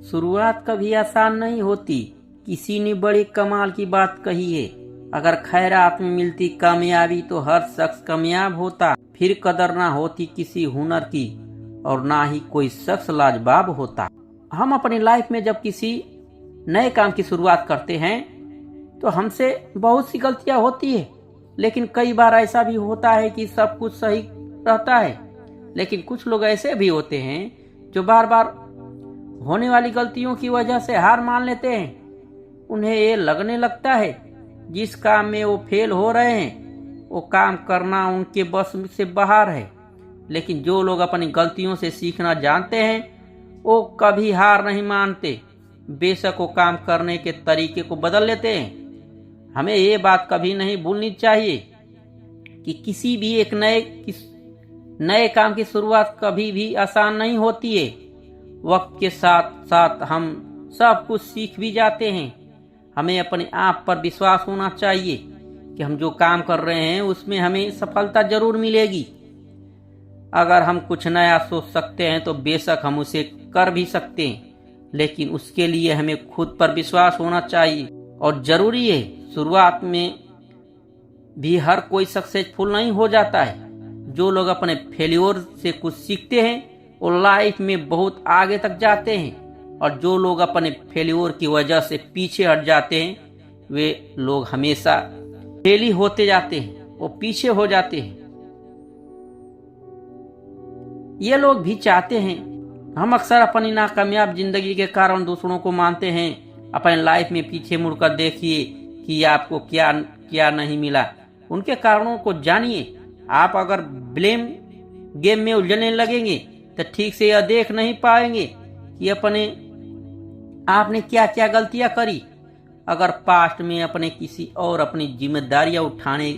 शुरुआत कभी आसान नहीं होती। किसी ने बड़े कमाल की बात कही है, अगर खैरात में मिलती कामयाबी तो हर शख्स कामयाब होता। फिर कदर ना होती किसी हुनर की और ना ही कोई शख्स लाजवाब होता। हम अपनी लाइफ में जब किसी नए काम की शुरुआत करते हैं तो हमसे बहुत सी गलतियां होती है, लेकिन कई बार ऐसा भी होता है कि सब कुछ सही रहता है। लेकिन कुछ लोग ऐसे भी होते हैं जो बार बार होने वाली गलतियों की वजह से हार मान लेते हैं। उन्हें ये लगने लगता है जिस काम में वो फेल हो रहे हैं वो काम करना उनके बस से बाहर है। लेकिन जो लोग अपनी गलतियों से सीखना जानते हैं वो कभी हार नहीं मानते, बेशक वो काम करने के तरीके को बदल लेते हैं। हमें ये बात कभी नहीं भूलनी चाहिए कि किसी भी एक नए काम की शुरुआत कभी भी आसान नहीं होती है। वक्त के साथ साथ हम सब कुछ सीख भी जाते हैं। हमें अपने आप पर विश्वास होना चाहिए कि हम जो काम कर रहे हैं उसमें हमें सफलता जरूर मिलेगी। अगर हम कुछ नया सोच सकते हैं तो बेशक हम उसे कर भी सकते हैं, लेकिन उसके लिए हमें खुद पर विश्वास होना चाहिए। और जरूरी है, शुरुआत में भी हर कोई सक्सेसफुल नहीं हो जाता है। जो लोग अपने फेल्योर से कुछ सीखते हैं वो लाइफ में बहुत आगे तक जाते हैं, और जो लोग अपने फेल्योर की वजह से पीछे हट जाते हैं वे लोग हमेशा फेल ही होते जाते हैं, वो पीछे हो जाते हैं। ये लोग भी चाहते हैं। हम अक्सर अपनी नाकामयाब जिंदगी के कारण दूसरों को मानते हैं। अपने लाइफ में पीछे मुड़कर देखिए कि आपको क्या क्या नहीं मिला, उनके कारणों को जानिए। आप अगर ब्लेम गेम में उलझने लगेंगे तो ठीक से यह देख नहीं पाएंगे कि आपने क्या क्या गलतियां करी। अगर पास्ट में अपने किसी और अपनी जिम्मेदारियां उठाने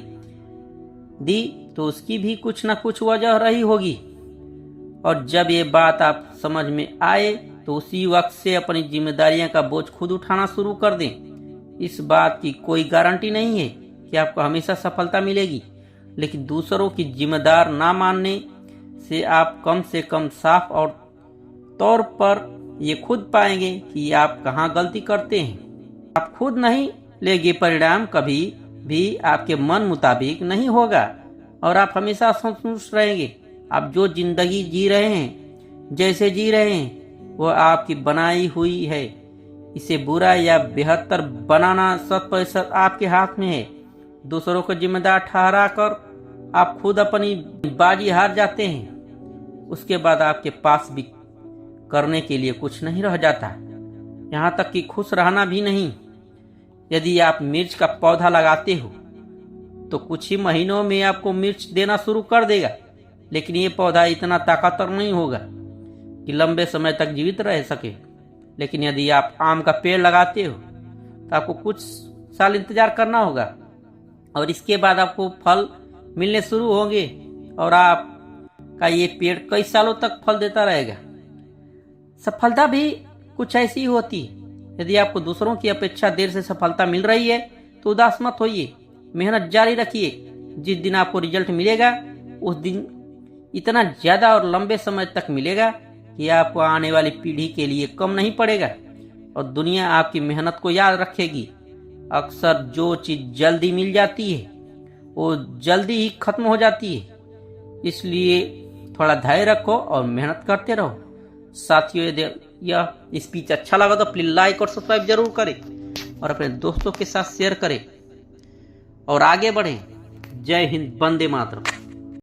दी तो उसकी भी कुछ न कुछ वजह रही होगी, और जब ये बात आप समझ में आए तो उसी वक्त से अपनी जिम्मेदारियां का बोझ खुद उठाना शुरू कर दें। इस बात की कोई गारंटी नहीं है कि आपको हमेशा सफलता मिलेगी, लेकिन दूसरों की जिम्मेदार ना मानने से आप कम से कम साफ और तौर पर ये खुद पाएंगे कि आप कहाँ गलती करते हैं। आप खुद नहीं लेंगे, परिणाम कभी भी आपके मन मुताबिक नहीं होगा और आप हमेशा संतुष्ट रहेंगे। आप जो जिंदगी जी रहे हैं, जैसे जी रहे हैं, वह आपकी बनाई हुई है। इसे बुरा या बेहतर बनाना 100% आपके हाथ में है। दूसरों को जिम्मेदार ठहरा कर आप खुद अपनी बाजी हार जाते हैं। उसके बाद आपके पास भी करने के लिए कुछ नहीं रह जाता, यहाँ तक कि खुश रहना भी नहीं। यदि आप मिर्च का पौधा लगाते हो तो कुछ ही महीनों में आपको मिर्च देना शुरू कर देगा, लेकिन ये पौधा इतना ताकतवर नहीं होगा कि लंबे समय तक जीवित रह सके। लेकिन यदि आप आम का पेड़ लगाते हो तो आपको कुछ साल इंतजार करना होगा और इसके बाद आपको फल मिलने शुरू होंगे और आपका ये पेड़ कई सालों तक फल देता रहेगा। सफलता भी कुछ ऐसी होती है। यदि आपको दूसरों की अपेक्षा देर से सफलता मिल रही है तो उदास मत होइए, मेहनत जारी रखिए। जिस दिन आपको रिजल्ट मिलेगा उस दिन इतना ज्यादा और लंबे समय तक मिलेगा कि आपको आने वाली पीढ़ी के लिए कम नहीं पड़ेगा और दुनिया आपकी मेहनत को याद रखेगी। अक्सर जो चीज जल्दी मिल जाती है वो जल्दी ही खत्म हो जाती है, इसलिए थोड़ा धैर्य रखो और मेहनत करते रहो। साथियों, यह स्पीच अच्छा लगा तो प्लीज लाइक और सब्सक्राइब जरूर करें और अपने दोस्तों के साथ शेयर करें और आगे बढ़ें। जय हिंद, वंदे मातरम।